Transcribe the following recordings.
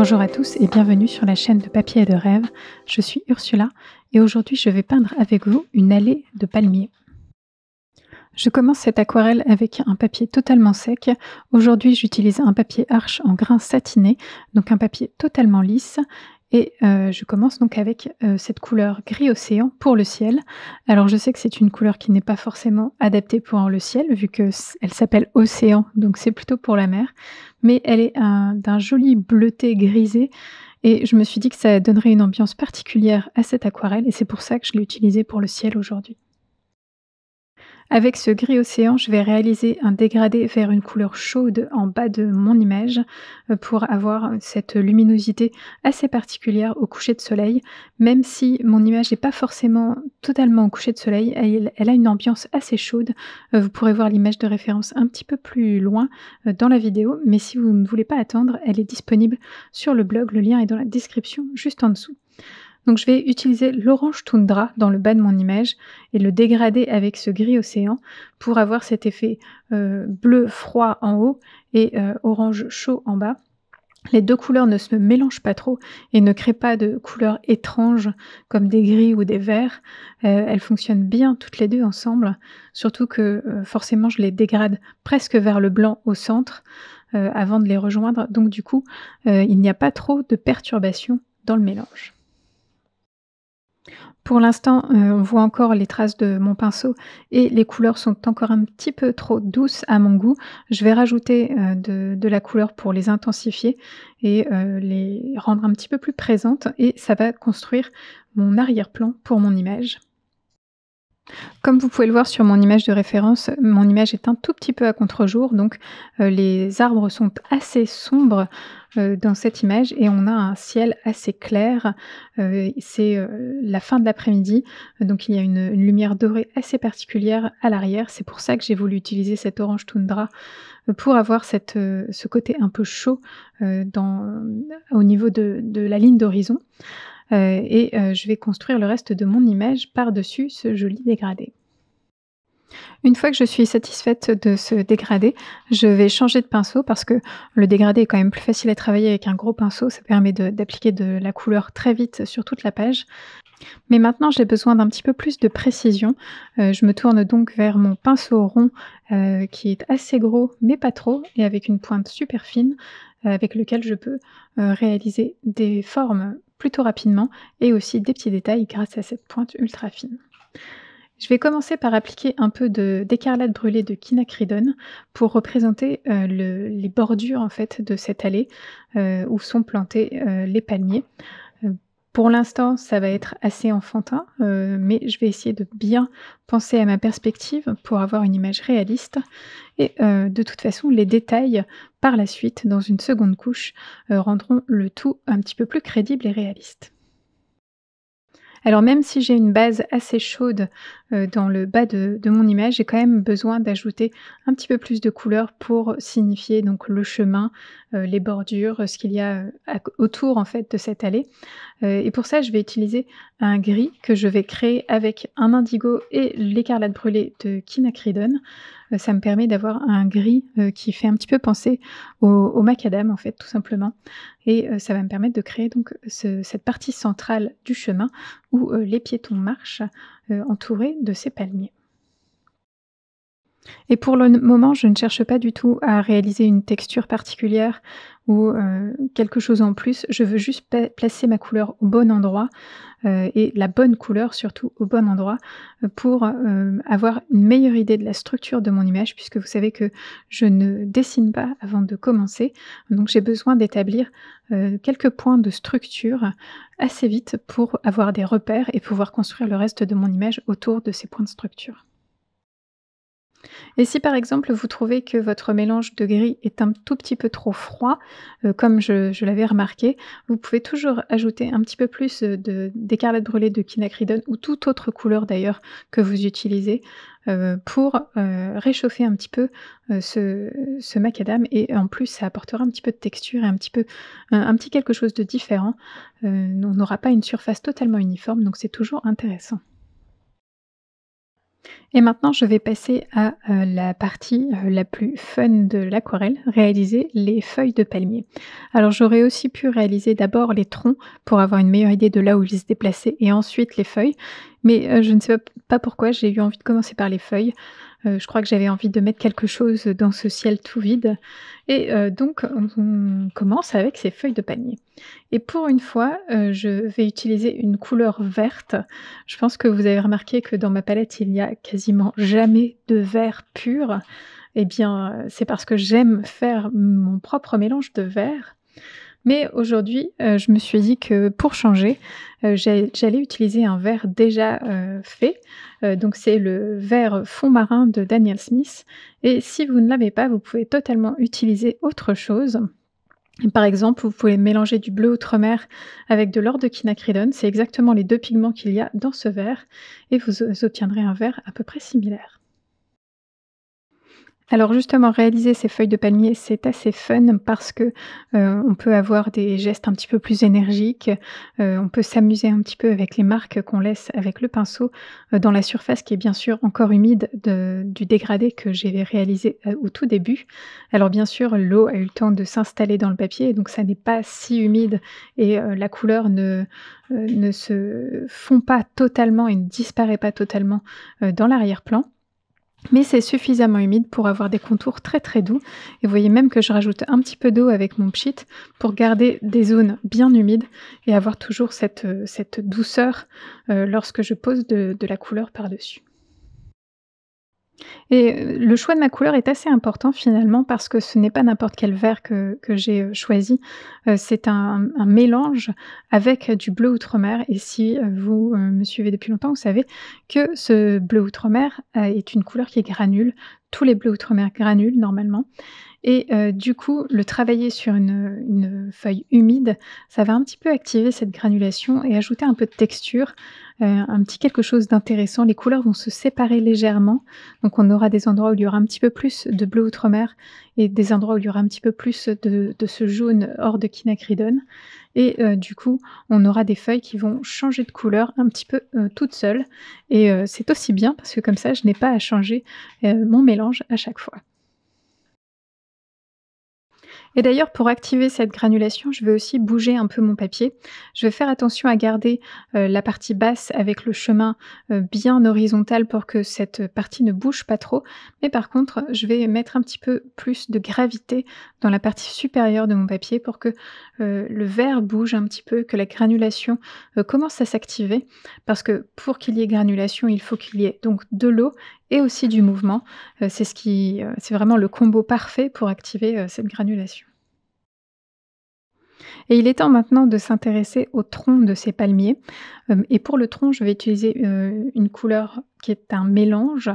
Bonjour à tous et bienvenue sur la chaîne de papier et de rêve. Je suis Ursula et aujourd'hui je vais peindre avec vous une allée de palmiers. Je commence cette aquarelle avec un papier totalement sec. Aujourd'hui j'utilise un papier Arches en grain satiné, donc un papier totalement lisse. Et je commence donc avec cette couleur gris océan pour le ciel. Alors je sais que c'est une couleur qui n'est pas forcément adaptée pour le ciel vu qu'elle s'appelle océan, donc c'est plutôt pour la mer. Mais elle est d'un joli bleuté grisé et je me suis dit que ça donnerait une ambiance particulière à cette aquarelle et c'est pour ça que je l'ai utilisée pour le ciel aujourd'hui. Avec ce gris océan, je vais réaliser un dégradé vers une couleur chaude en bas de mon image pour avoir cette luminosité assez particulière au coucher de soleil. Même si mon image n'est pas forcément totalement au coucher de soleil, elle a une ambiance assez chaude. Vous pourrez voir l'image de référence un petit peu plus loin dans la vidéo, mais si vous ne voulez pas attendre, elle est disponible sur le blog. Le lien est dans la description juste en dessous. Donc je vais utiliser l'orange toundra dans le bas de mon image et le dégrader avec ce gris océan pour avoir cet effet bleu froid en haut et orange chaud en bas. Les deux couleurs ne se mélangent pas trop et ne créent pas de couleurs étranges comme des gris ou des verts. Elles fonctionnent bien toutes les deux ensemble, surtout que forcément je les dégrade presque vers le blanc au centre avant de les rejoindre. Donc du coup, il n'y a pas trop de perturbations dans le mélange. Pour l'instant, on voit encore les traces de mon pinceau et les couleurs sont encore un petit peu trop douces à mon goût. Je vais rajouter, de la couleur pour les intensifier et les rendre un petit peu plus présentes et ça va construire mon arrière-plan pour mon image. Comme vous pouvez le voir sur mon image de référence, mon image est un tout petit peu à contre-jour, donc les arbres sont assez sombres, dans cette image et on a un ciel assez clair. C'est, la fin de l'après-midi, donc il y a une lumière dorée assez particulière à l'arrière. C'est pour ça que j'ai voulu utiliser cet orange toundra, pour avoir ce côté un peu chaud, au niveau de la ligne d'horizon. Je vais construire le reste de mon image par-dessus ce joli dégradé. Une fois que je suis satisfaite de ce dégradé, je vais changer de pinceau parce que le dégradé est quand même plus facile à travailler avec un gros pinceau. Ça permet d'appliquer de la couleur très vite sur toute la page. Mais maintenant, j'ai besoin d'un petit peu plus de précision. Je me tourne donc vers mon pinceau rond qui est assez gros, mais pas trop, et avec une pointe super fine, avec lequel je peux réaliser des formes plutôt rapidement et aussi des petits détails grâce à cette pointe ultra fine. Je vais commencer par appliquer un peu d'écarlate brûlée de quinacridone pour représenter les bordures en fait de cette allée où sont plantés les palmiers. Heu, pour l'instant, ça va être assez enfantin, mais je vais essayer de bien penser à ma perspective pour avoir une image réaliste et de toute façon, les détails par la suite, dans une seconde couche, rendront le tout un petit peu plus crédible et réaliste. Alors même si j'ai une base assez chaude, dans le bas de mon image, j'ai quand même besoin d'ajouter un petit peu plus de couleur pour signifier donc le chemin, les bordures, ce qu'il y a, autour en fait de cette allée. Et pour ça, je vais utiliser un gris que je vais créer avec un indigo et l'écarlate brûlée de quinacridone. Ça me permet d'avoir un gris, qui fait un petit peu penser au macadam en fait, tout simplement. Et ça va me permettre de créer donc cette partie centrale du chemin où, les piétons marchent, entourés de ces palmiers. Et pour le moment, je ne cherche pas du tout à réaliser une texture particulière ou quelque chose en plus. Je veux juste placer ma couleur au bon endroit, et la bonne couleur surtout au bon endroit, pour, avoir une meilleure idée de la structure de mon image puisque vous savez que je ne dessine pas avant de commencer. Donc j'ai besoin d'établir, quelques points de structure assez vite pour avoir des repères et pouvoir construire le reste de mon image autour de ces points de structure. Et si par exemple vous trouvez que votre mélange de gris est un tout petit peu trop froid, comme je l'avais remarqué, vous pouvez toujours ajouter un petit peu plus, d'écarlate brûlée de quinacridone ou toute autre couleur d'ailleurs que vous utilisez, pour, réchauffer un petit peu, ce macadam et en plus ça apportera un petit peu de texture et un petit quelque chose de différent. On n'aura pas une surface totalement uniforme donc c'est toujours intéressant. Et maintenant, je vais passer à, la partie, la plus fun de l'aquarelle, réaliser les feuilles de palmier. Alors j'aurais aussi pu réaliser d'abord les troncs pour avoir une meilleure idée de là où ils se déplaçaient et ensuite les feuilles, mais, je ne sais pas pourquoi j'ai eu envie de commencer par les feuilles. Je crois que j'avais envie de mettre quelque chose dans ce ciel tout vide et donc on commence avec ces feuilles de palmier et pour une fois, je vais utiliser une couleur verte. Je pense que vous avez remarqué que dans ma palette, il n'y a quasiment jamais de vert pur. Eh bien, c'est parce que j'aime faire mon propre mélange de vert. Mais aujourd'hui, je me suis dit que pour changer, j'allais utiliser un vert déjà, fait. Donc c'est le vert fond marin de Daniel Smith et si vous ne l'avez pas, vous pouvez totalement utiliser autre chose. Par exemple, vous pouvez mélanger du bleu outremer avec de l'or de quinacridone, c'est exactement les 2 pigments qu'il y a dans ce vert et vous obtiendrez un vert à peu près similaire. Alors justement, réaliser ces feuilles de palmier, c'est assez fun parce que, on peut avoir des gestes un petit peu plus énergiques, on peut s'amuser un petit peu avec les marques qu'on laisse avec le pinceau, dans la surface qui est bien sûr encore humide du dégradé que j'ai réalisé, au tout début. Alors bien sûr, l'eau a eu le temps de s'installer dans le papier, donc ça n'est pas si humide et la couleur ne se fond pas totalement et ne disparaît pas totalement, dans l'arrière-plan. Mais c'est suffisamment humide pour avoir des contours très, très doux et vous voyez même que je rajoute un petit peu d'eau avec mon pchit pour garder des zones bien humides et avoir toujours cette douceur, lorsque je pose de la couleur par-dessus. Et le choix de ma couleur est assez important finalement parce que ce n'est pas n'importe quel vert que j'ai, choisi. C'est un mélange avec du bleu outremer et si, vous, me suivez depuis longtemps, vous savez que ce bleu outremer, est une couleur qui est granule. Tous les bleus outremer granulent normalement et du coup, le travailler sur une feuille humide, ça va un petit peu activer cette granulation et ajouter un peu de texture, un petit quelque chose d'intéressant. Les couleurs vont se séparer légèrement, donc on aura des endroits où il y aura un petit peu plus de bleu outremer et des endroits où il y aura un petit peu plus de ce jaune hors de quinacridone et du coup, on aura des feuilles qui vont changer de couleur un petit peu, toutes seules et c'est aussi bien parce que comme ça, je n'ai pas à changer, mon mélange à chaque fois. Et d'ailleurs, pour activer cette granulation, je vais aussi bouger un peu mon papier. Je vais faire attention à garder, la partie basse avec le chemin, bien horizontal pour que cette partie ne bouge pas trop. Mais par contre, je vais mettre un petit peu plus de gravité dans la partie supérieure de mon papier pour que, le vert bouge un petit peu, que la granulation, commence à s'activer. Parce que pour qu'il y ait granulation, il faut qu'il y ait donc de l'eau et aussi du mouvement. C'est vraiment le combo parfait pour activer, cette granulation. Et il est temps maintenant de s'intéresser au tronc de ces palmiers. Et pour le tronc, je vais utiliser, une couleur qui est un mélange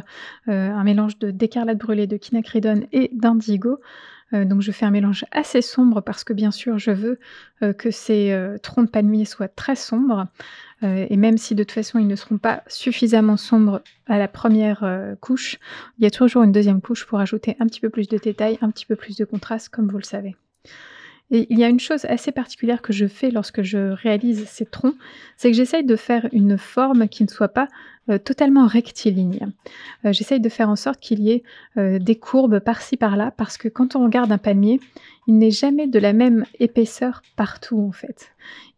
de d'écarlate brûlée, de quinacridone et d'indigo. Donc je fais un mélange assez sombre parce que bien sûr je veux, que ces, troncs de palmiers soient très sombres, et même si de toute façon ils ne seront pas suffisamment sombres à la première couche, il y a toujours une deuxième couche pour ajouter un petit peu plus de détails, un petit peu plus de contraste comme vous le savez. Et il y a une chose assez particulière que je fais lorsque je réalise ces troncs, c'est que j'essaye de faire une forme qui ne soit pas, totalement rectiligne. J'essaye de faire en sorte qu'il y ait, des courbes par-ci par-là parce que quand on regarde un palmier, il n'est jamais de la même épaisseur partout en fait.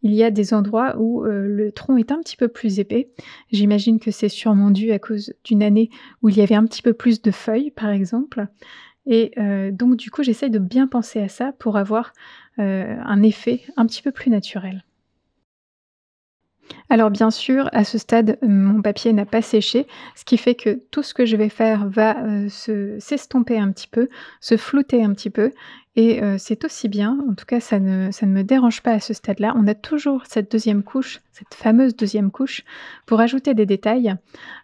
Il y a des endroits où, le tronc est un petit peu plus épais. J'imagine que c'est sûrement dû à cause d'une année où il y avait un petit peu plus de feuilles par exemple et donc du coup, j'essaye de bien penser à ça pour avoir, un effet un petit peu plus naturel. Alors bien sûr, à ce stade, mon papier n'a pas séché, ce qui fait que tout ce que je vais faire va, se s'estomper un petit peu, se flouter un petit peu et c'est aussi bien. En tout cas, ça ne me dérange pas à ce stade-là. On a toujours cette deuxième couche, cette fameuse deuxième couche pour ajouter des détails,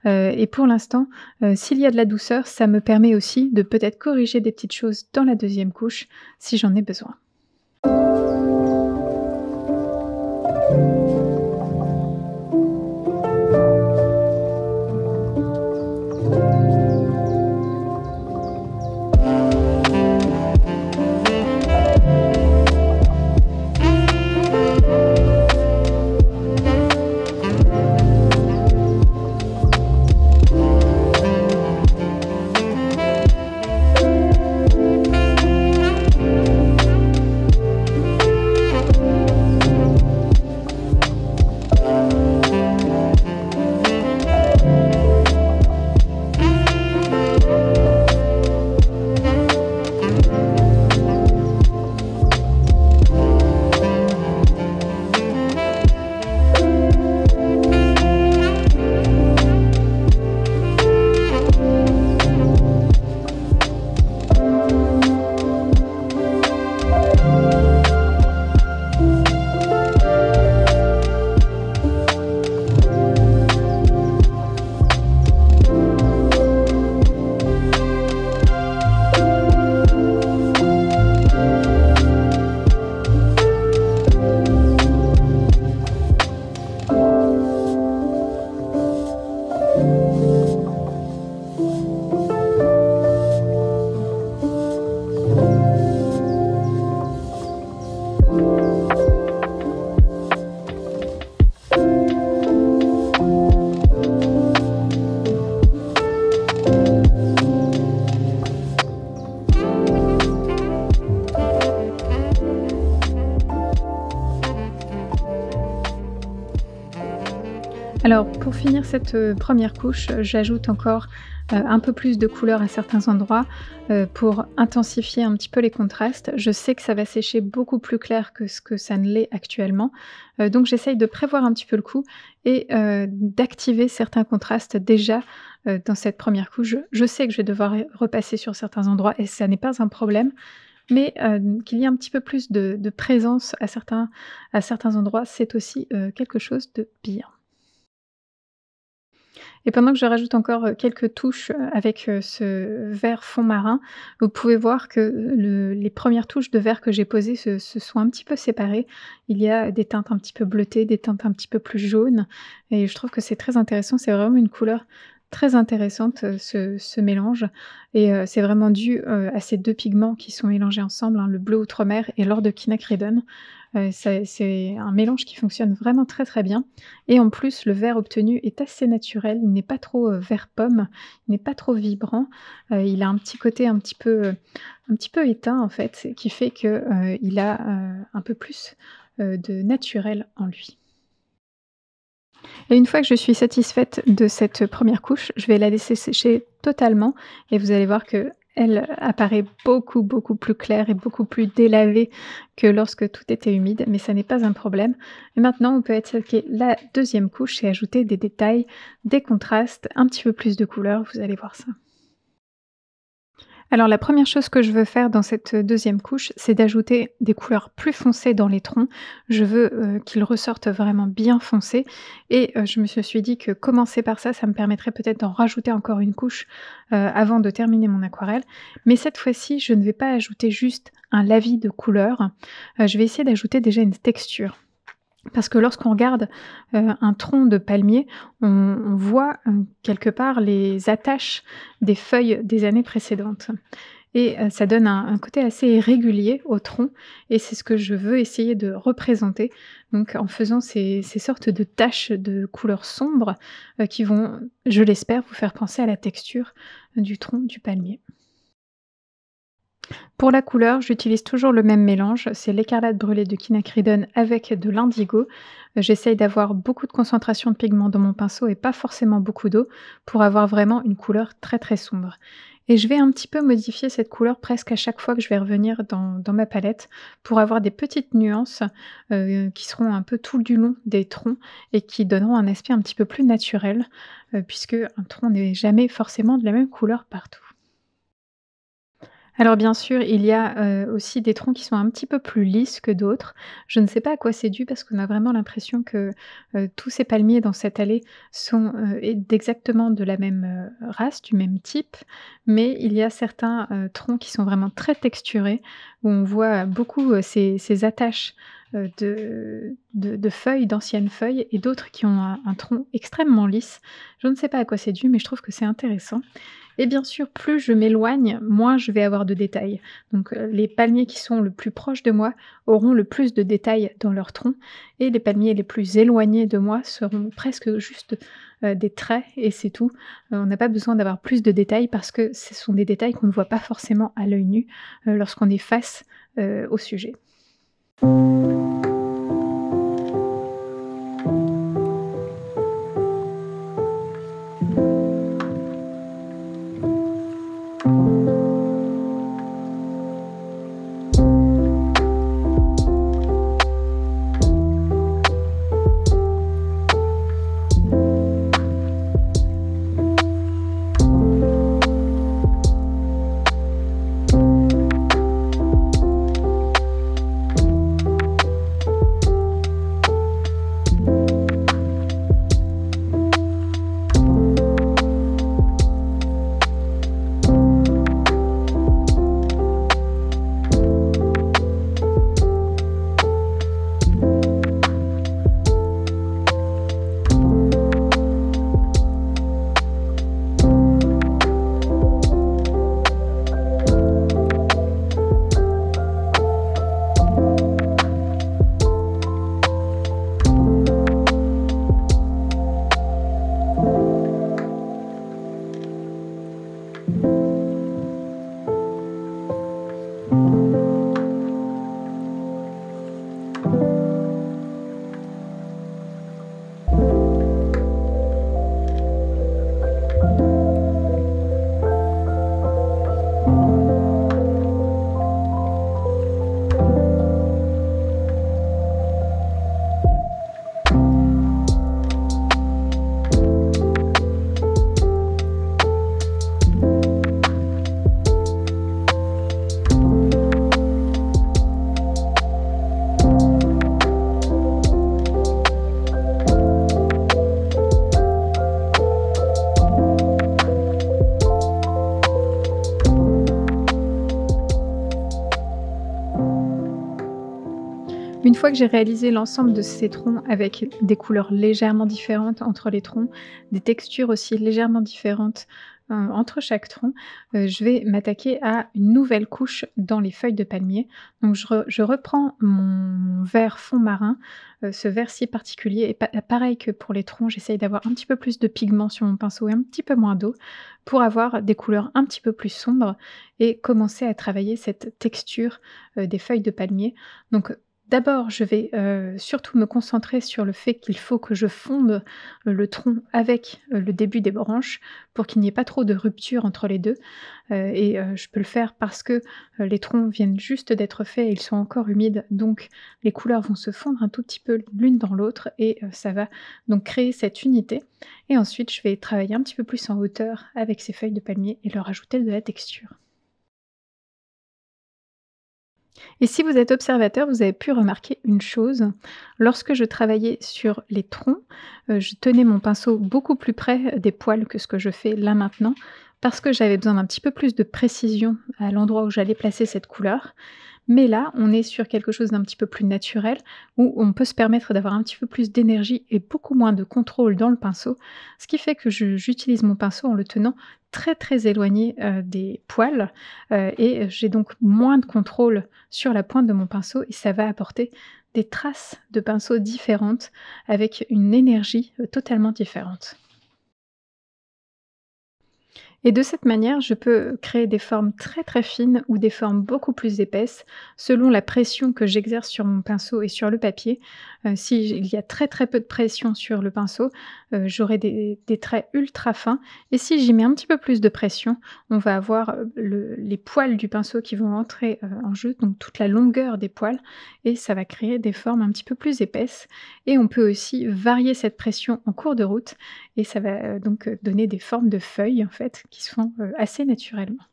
et pour l'instant, s'il y a de la douceur, ça me permet aussi de peut-être corriger des petites choses dans la deuxième couche si j'en ai besoin. Alors pour finir cette, 1re couche, j'ajoute encore, un peu plus de couleur à certains endroits, pour intensifier un petit peu les contrastes. Je sais que ça va sécher beaucoup plus clair que ce que ça ne l'est actuellement, donc j'essaye de prévoir un petit peu le coup et d'activer certains contrastes déjà, dans cette 1re couche. Je sais que je vais devoir repasser sur certains endroits et ça n'est pas un problème, mais qu'il y ait un petit peu plus de présence à certains endroits, c'est aussi, quelque chose de bien. Et pendant que je rajoute encore, quelques touches, avec, ce vert fond marin, vous pouvez voir que les premières touches de vert que j'ai posées se sont un petit peu séparées. Il y a des teintes un petit peu bleutées, des teintes un petit peu plus jaunes et je trouve que c'est très intéressant. C'est vraiment une couleur très intéressante, ce mélange et c'est vraiment dû, à ces 2 pigments qui sont mélangés ensemble, hein, le bleu outremer et l'or de quinacridone. C'est un mélange qui fonctionne vraiment très, très bien et en plus le vert obtenu est assez naturel. Il n'est pas trop, vert pomme, il n'est pas trop vibrant, il a un petit côté un petit peu éteint en fait, qui fait que, il a, un peu plus, de naturel en lui. Et une fois que je suis satisfaite de cette première couche, je vais la laisser sécher totalement et vous allez voir qu'elle apparaît beaucoup, beaucoup plus claire et beaucoup plus délavée que lorsque tout était humide, mais ça n'est pas un problème. Et maintenant, on peut attaquer la deuxième couche et ajouter des détails, des contrastes, un petit peu plus de couleurs, vous allez voir ça. Alors la première chose que je veux faire dans cette, deuxième couche, c'est d'ajouter des couleurs plus foncées dans les troncs. Je veux, qu'ils ressortent vraiment bien foncés et je me suis dit que commencer par ça, ça me permettrait peut-être d'en rajouter encore une couche, avant de terminer mon aquarelle. Mais cette fois-ci, je ne vais pas ajouter juste un lavis de couleurs, je vais essayer d'ajouter déjà une texture. Parce que lorsqu'on regarde, un tronc de palmier, on voit, quelque part les attaches des feuilles des années précédentes et ça donne un côté assez irrégulier au tronc et c'est ce que je veux essayer de représenter, donc en faisant ces sortes de taches de couleur sombre, qui vont, je l'espère, vous faire penser à la texture du tronc du palmier. Pour la couleur, j'utilise toujours le même mélange, c'est l'écarlate brûlée de quinacridone avec de l'indigo. J'essaye d'avoir beaucoup de concentration de pigments dans mon pinceau et pas forcément beaucoup d'eau pour avoir vraiment une couleur très très sombre. Et je vais un petit peu modifier cette couleur presque à chaque fois que je vais revenir dans ma palette pour avoir des petites nuances qui seront un peu tout du long des troncs et qui donneront un aspect un petit peu plus naturel puisque un tronc n'est jamais forcément de la même couleur partout. Alors bien sûr, il y a, aussi des troncs qui sont un petit peu plus lisses que d'autres. Je ne sais pas à quoi c'est dû parce qu'on a vraiment l'impression que, tous ces palmiers dans cette allée sont, et d'exactement de la même, race, du même type. Mais il y a certains, troncs qui sont vraiment très texturés, où on voit beaucoup, ces attaches, de feuilles, d'anciennes feuilles et d'autres qui ont un tronc extrêmement lisse. Je ne sais pas à quoi c'est dû, mais je trouve que c'est intéressant. Et bien sûr, plus je m'éloigne, moins je vais avoir de détails. Donc, les palmiers qui sont le plus proches de moi auront le plus de détails dans leur tronc et les palmiers les plus éloignés de moi seront presque juste, des traits et c'est tout. On n'a pas besoin d'avoir plus de détails parce que ce sont des détails qu'on ne voit pas forcément à l'œil nu, lorsqu'on est face, au sujet. fois que j'ai réalisé l'ensemble de ces troncs avec des couleurs légèrement différentes entre les troncs, des textures aussi légèrement différentes, entre chaque tronc, je vais m'attaquer à une nouvelle couche dans les feuilles de palmier. Donc je reprends mon vert fond marin, ce vert si particulier et pareil que pour les troncs, j'essaye d'avoir un petit peu plus de pigments sur mon pinceau et un petit peu moins d'eau pour avoir des couleurs un petit peu plus sombres et commencer à travailler cette texture, des feuilles de palmier. Donc d'abord, je vais, surtout me concentrer sur le fait qu'il faut que je fonde, le tronc avec, le début des branches pour qu'il n'y ait pas trop de rupture entre les 2. Je peux le faire parce que, les troncs viennent juste d'être faits et ils sont encore humides, donc les couleurs vont se fondre un tout petit peu l'une dans l'autre et ça va donc créer cette unité et ensuite je vais travailler un petit peu plus en hauteur avec ces feuilles de palmier et leur ajouter de la texture. Et si vous êtes observateur, vous avez pu remarquer une chose, lorsque je travaillais sur les troncs, je tenais mon pinceau beaucoup plus près des poils que ce que je fais là maintenant, parce que j'avais besoin d'un petit peu plus de précision à l'endroit où j'allais placer cette couleur. Mais là, on est sur quelque chose d'un petit peu plus naturel, où on peut se permettre d'avoir un petit peu plus d'énergie et beaucoup moins de contrôle dans le pinceau, ce qui fait que j'utilise mon pinceau en le tenant très, très éloigné, des poils, et j'ai donc moins de contrôle sur la pointe de mon pinceau et ça va apporter des traces de pinceau différentes avec une énergie, totalement différente. Et de cette manière, je peux créer des formes très très fines ou des formes beaucoup plus épaisses selon la pression que j'exerce sur mon pinceau et sur le papier. Si il y a très très peu de pression sur le pinceau, j'aurai des traits ultra fins et si j'y mets un petit peu plus de pression, on va avoir, les poils du pinceau qui vont entrer, en jeu, donc toute la longueur des poils et ça va créer des formes un petit peu plus épaisses et on peut aussi varier cette pression en cours de route et ça va, donc, donner des formes de feuilles, en fait, qui se font, assez naturellement.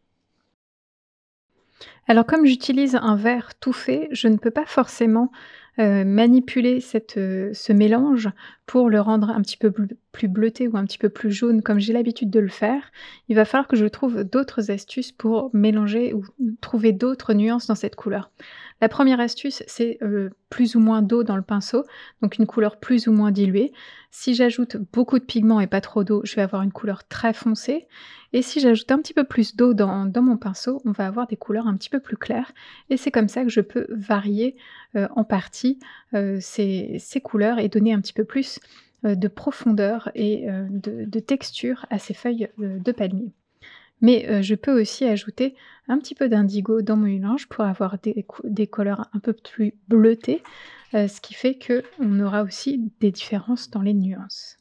Alors comme j'utilise un verre tout fait, je ne peux pas forcément, manipuler ce mélange pour le rendre un petit peu plus bleuté ou un petit peu plus jaune comme j'ai l'habitude de le faire. Il va falloir que je trouve d'autres astuces pour mélanger ou trouver d'autres nuances dans cette couleur. La première astuce, c'est, plus ou moins d'eau dans le pinceau, donc une couleur plus ou moins diluée. Si j'ajoute beaucoup de pigments et pas trop d'eau, je vais avoir une couleur très foncée et si j'ajoute un petit peu plus d'eau dans mon pinceau, on va avoir des couleurs un petit peu plus claires et c'est comme ça que je peux varier, en partie, ces couleurs et donner un petit peu plus, de profondeur et de texture à ces feuilles, de palmier. Mais, je peux aussi ajouter un petit peu d'indigo dans mon mélange pour avoir des couleurs un peu plus bleutées, ce qui fait qu'on aura aussi des différences dans les nuances.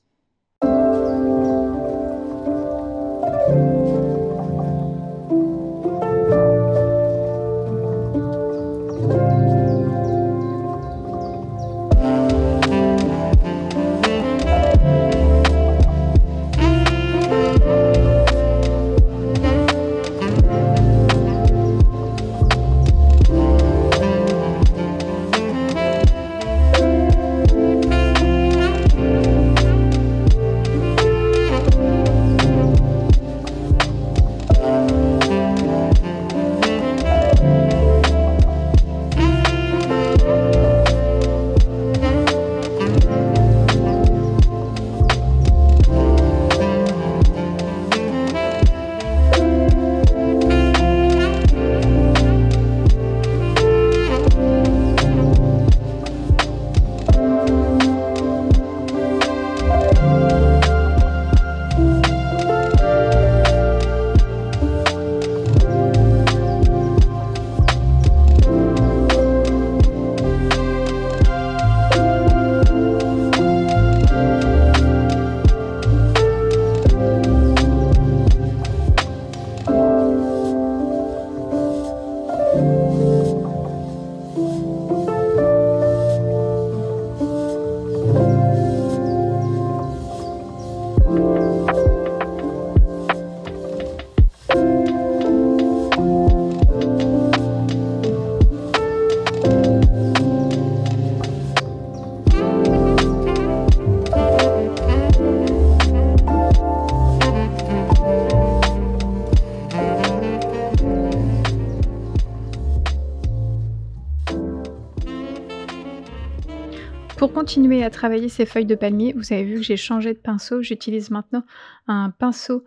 Pour continuer à travailler ces feuilles de palmier, vous avez vu que j'ai changé de pinceau. J'utilise maintenant un pinceau,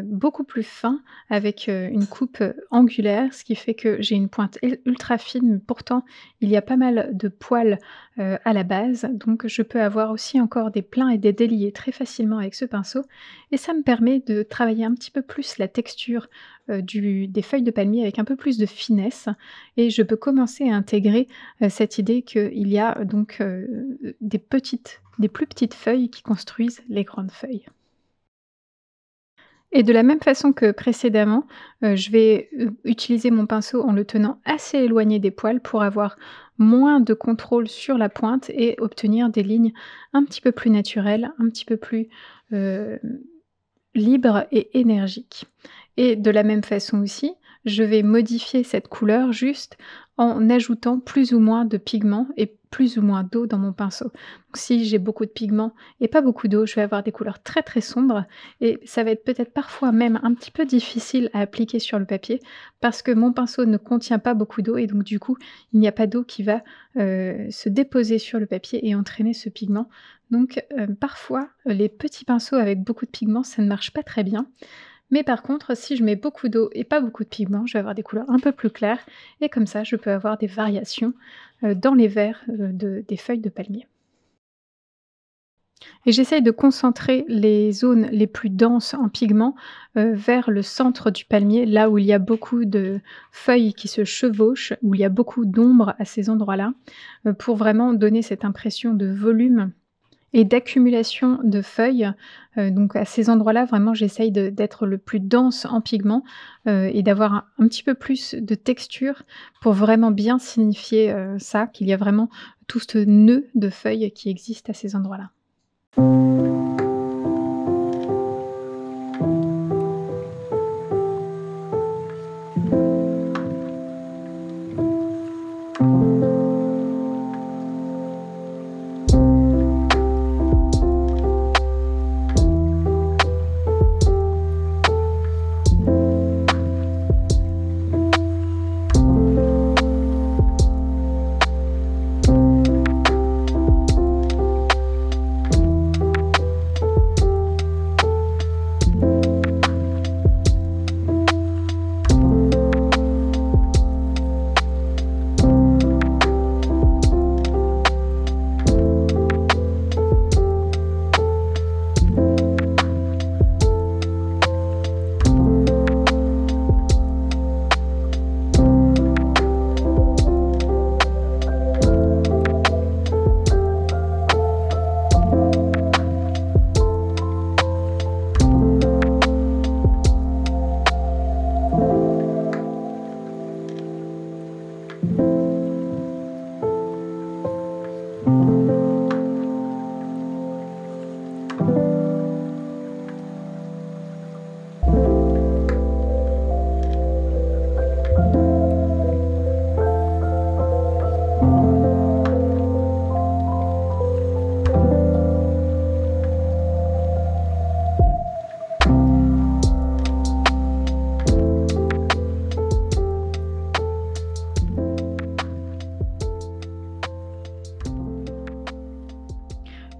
beaucoup plus fin avec, une coupe, angulaire, ce qui fait que j'ai une pointe ultra fine, mais pourtant il y a pas mal de poils, à la base, donc je peux avoir aussi encore des pleins et des déliés très facilement avec ce pinceau et ça me permet de travailler un petit peu plus la texture, du des feuilles de palmier avec un peu plus de finesse et je peux commencer à intégrer cette idée qu'il y a donc, des plus petites feuilles qui construisent les grandes feuilles. Et de la même façon que précédemment, je vais, utiliser mon pinceau en le tenant assez éloigné des poils pour avoir moins de contrôle sur la pointe et obtenir des lignes un petit peu plus naturelles, un petit peu plus, heu, libres et énergiques. Et de la même façon aussi, je vais modifier cette couleur juste en ajoutant plus ou moins de pigments et plus ou moins d'eau dans mon pinceau. Donc si j'ai beaucoup de pigments et pas beaucoup d'eau, je vais avoir des couleurs très, très sombres et ça va être peut-être parfois même un petit peu difficile à appliquer sur le papier parce que mon pinceau ne contient pas beaucoup d'eau et donc du coup, il n'y a pas d'eau qui va, se déposer sur le papier et entraîner ce pigment. Donc parfois, les petits pinceaux avec beaucoup de pigments, ça ne marche pas très bien. Mais par contre, si je mets beaucoup d'eau et pas beaucoup de pigments, je vais avoir des couleurs un peu plus claires et comme ça, je peux avoir des variations, dans les verts, des feuilles de palmier. Et j'essaye de concentrer les zones les plus denses en pigments, vers le centre du palmier, là où il y a beaucoup de feuilles qui se chevauchent, où il y a beaucoup d'ombre à ces endroits-là, pour vraiment donner cette impression de volume et d'accumulation de feuilles, donc à ces endroits-là, vraiment, j'essaye d'être le plus dense en pigments, et d'avoir un petit peu plus de texture pour vraiment bien signifier, ça, qu'il y a vraiment tout ce nœud de feuilles qui existe à ces endroits-là.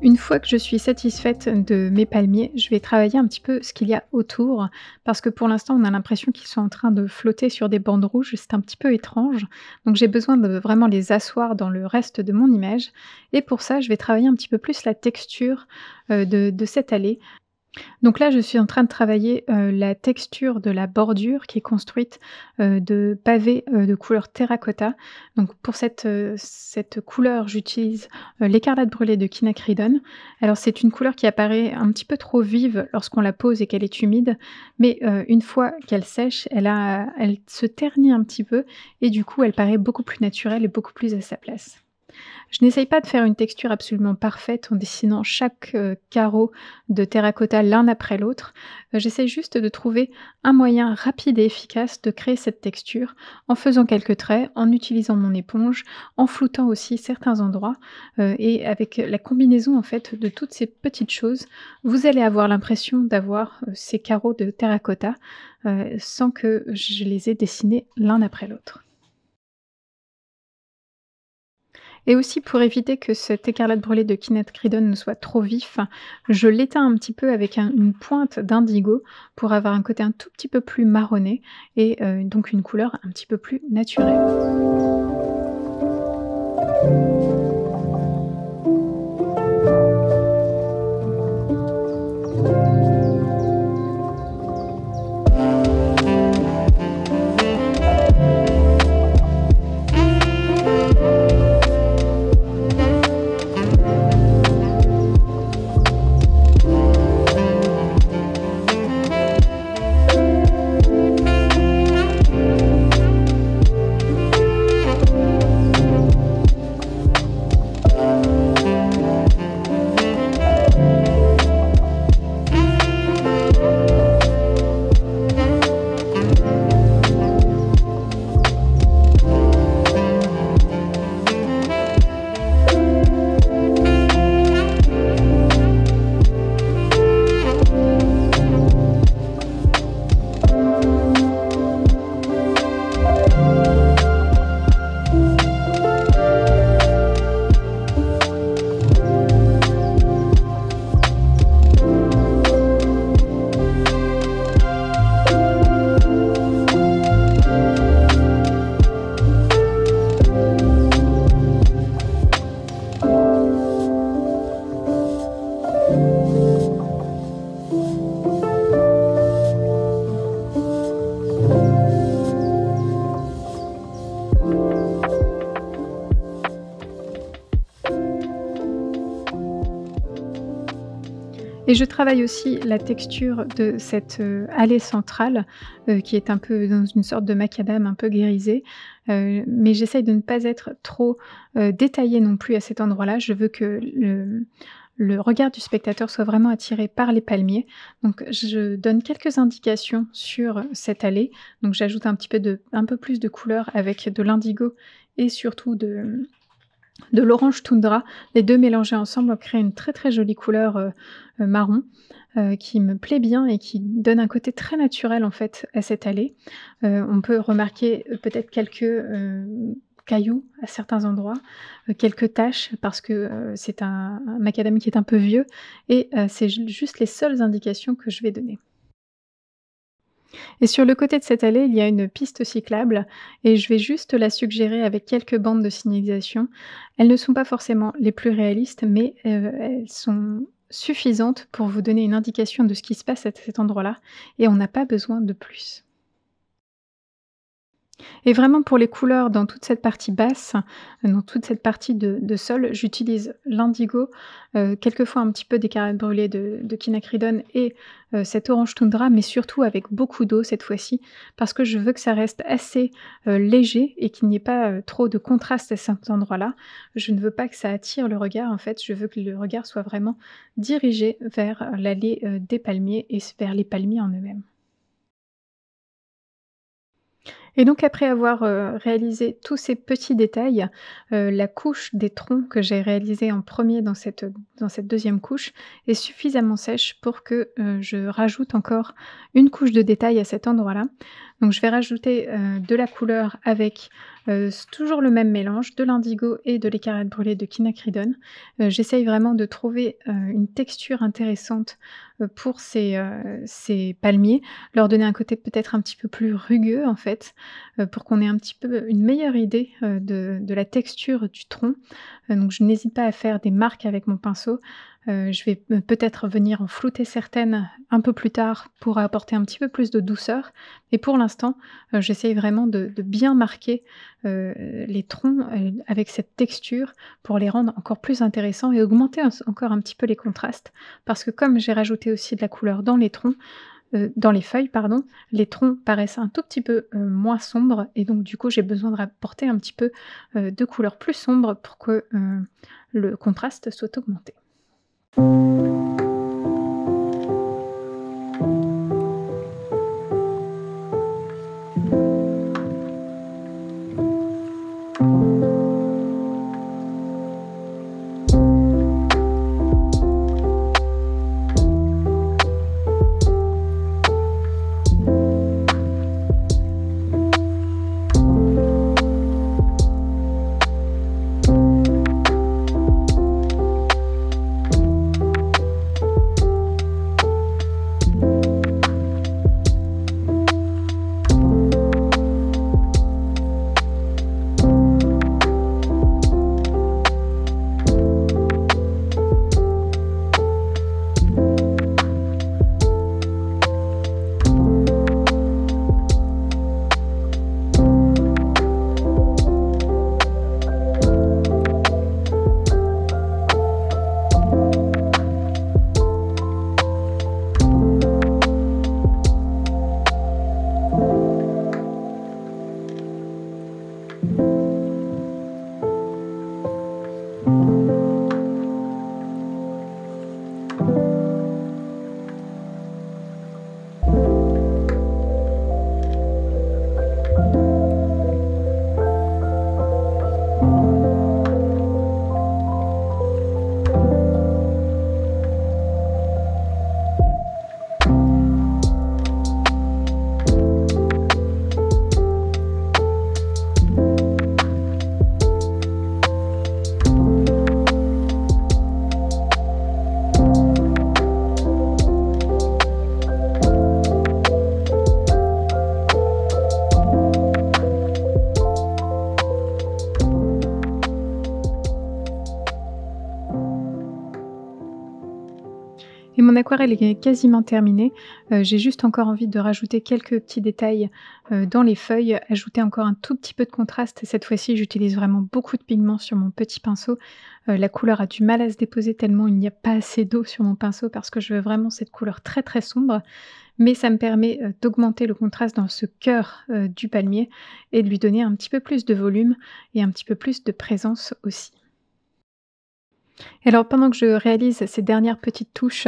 Une fois que je suis satisfaite de mes palmiers, je vais travailler un petit peu ce qu'il y a autour, parce que pour l'instant, on a l'impression qu'ils sont en train de flotter sur des bandes rouges, c'est un petit peu étrange. Donc j'ai besoin de vraiment les asseoir dans le reste de mon image et pour ça, je vais travailler un petit peu plus la texture, de cette allée. Donc là, je suis en train de travailler, la texture de la bordure qui est construite, de pavés, de couleur terracotta. Donc pour cette couleur, j'utilise, l'écarlate brûlée de quinacridone. Alors c'est une couleur qui apparaît un petit peu trop vive lorsqu'on la pose et qu'elle est humide, mais une fois qu'elle sèche, elle se ternit un petit peu et du coup, elle paraît beaucoup plus naturelle et beaucoup plus à sa place. Je n'essaye pas de faire une texture absolument parfaite en dessinant chaque, carreau de terracotta l'un après l'autre. J'essaye juste de trouver un moyen rapide et efficace de créer cette texture en faisant quelques traits, en utilisant mon éponge, en floutant aussi certains endroits, et avec la combinaison en fait de toutes ces petites choses, vous allez avoir l'impression d'avoir, ces carreaux de terracotta, sans que je les ai dessinés l'un après l'autre. Et aussi pour éviter que cette écarlate brûlée de quinacridone ne soit trop vif, je l'éteins un petit peu avec une pointe d'indigo pour avoir un côté un tout petit peu plus marronné et donc une couleur un petit peu plus naturelle. Et je travaille aussi la texture de cette, allée centrale, qui est un peu dans une sorte de macadam un peu grisé, mais j'essaye de ne pas être trop, détaillée non plus à cet endroit-là. Je veux que le regard du spectateur soit vraiment attiré par les palmiers. Donc je donne quelques indications sur cette allée. Donc j'ajoute un peu plus de couleur avec de l'indigo et surtout de l'orange toundra. Les 2 mélangés ensemble créent une très, très jolie couleur, marron, qui me plaît bien et qui donne un côté très naturel, en fait, à cette allée. On peut remarquer, peut-être quelques, cailloux à certains endroits, quelques taches parce que, c'est un macadam qui est un peu vieux et c'est juste les seules indications que je vais donner. Et sur le côté de cette allée, il y a une piste cyclable et je vais juste la suggérer avec quelques bandes de signalisation. Elles ne sont pas forcément les plus réalistes, mais elles sont suffisantes pour vous donner une indication de ce qui se passe à cet endroit-là et on n'a pas besoin de plus. Et vraiment pour les couleurs dans toute cette partie basse, dans toute cette partie de sol, j'utilise l'indigo, quelquefois un petit peu d'écarlate brûlée de quinacridone et cet orange toundra, mais surtout avec beaucoup d'eau cette fois-ci, parce que je veux que ça reste assez, léger et qu'il n'y ait pas, trop de contraste à cet endroit-là. Je ne veux pas que ça attire le regard en fait, je veux que le regard soit vraiment dirigé vers l'allée, des palmiers et vers les palmiers en eux-mêmes. Et donc après avoir, réalisé tous ces petits détails, la couche des troncs que j'ai réalisée en premier dans cette deuxième couche est suffisamment sèche pour que, je rajoute encore une couche de détail à cet endroit-là. Donc je vais rajouter, de la couleur avec, toujours le même mélange, de l'indigo et de l'écarlate brûlée de quinacridone. J'essaye vraiment de trouver, une texture intéressante, pour ces palmiers, leur donner un côté peut-être un petit peu plus rugueux en fait, pour qu'on ait un petit peu une meilleure idée, de la texture du tronc. Donc je n'hésite pas à faire des marques avec mon pinceau. Je vais peut-être venir en flouter certaines un peu plus tard pour apporter un petit peu plus de douceur. Et pour l'instant, j'essaye vraiment de bien marquer, les troncs, avec cette texture pour les rendre encore plus intéressants et augmenter encore un petit peu les contrastes. Parce que comme j'ai rajouté aussi de la couleur dans les troncs, dans les feuilles pardon, les troncs paraissent un tout petit peu, moins sombres et donc du coup j'ai besoin de rapporter un petit peu, de couleurs plus sombres pour que, le contraste soit augmenté. mon aquarelle est quasiment terminée, j'ai juste encore envie de rajouter quelques petits détails, dans les feuilles, ajouter encore un tout petit peu de contraste. Cette fois-ci, j'utilise vraiment beaucoup de pigments sur mon petit pinceau. La couleur a du mal à se déposer tellement il n'y a pas assez d'eau sur mon pinceau parce que je veux vraiment cette couleur très, très sombre. Mais ça me permet, d'augmenter le contraste dans ce cœur, du palmier et de lui donner un petit peu plus de volume et un petit peu plus de présence aussi. Et alors pendant que je réalise ces dernières petites touches,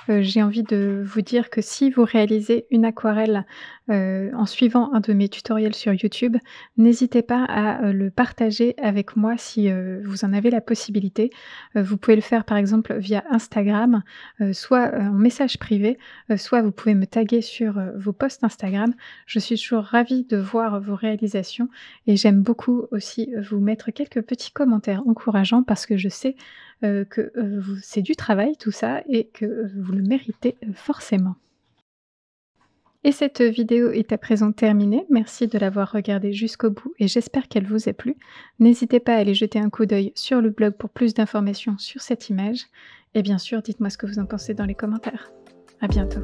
j'ai envie de vous dire que si vous réalisez une aquarelle, en suivant un de mes tutoriels sur YouTube, n'hésitez pas à, le partager avec moi si, vous en avez la possibilité. Vous pouvez le faire par exemple via Instagram, soit, en message privé, soit vous pouvez me taguer sur, vos posts Instagram. Je suis toujours ravie de voir vos réalisations et j'aime beaucoup aussi, vous mettre quelques petits commentaires encourageants parce que je sais que, vous c'est du travail tout ça et que, vous le méritez, forcément. Et cette vidéo est à présent terminée. Merci de l'avoir regardée jusqu'au bout et j'espère qu'elle vous a plu. N'hésitez pas à aller jeter un coup d'œil sur le blog pour plus d'informations sur cette image et bien sûr, dites-moi ce que vous en pensez dans les commentaires. À bientôt.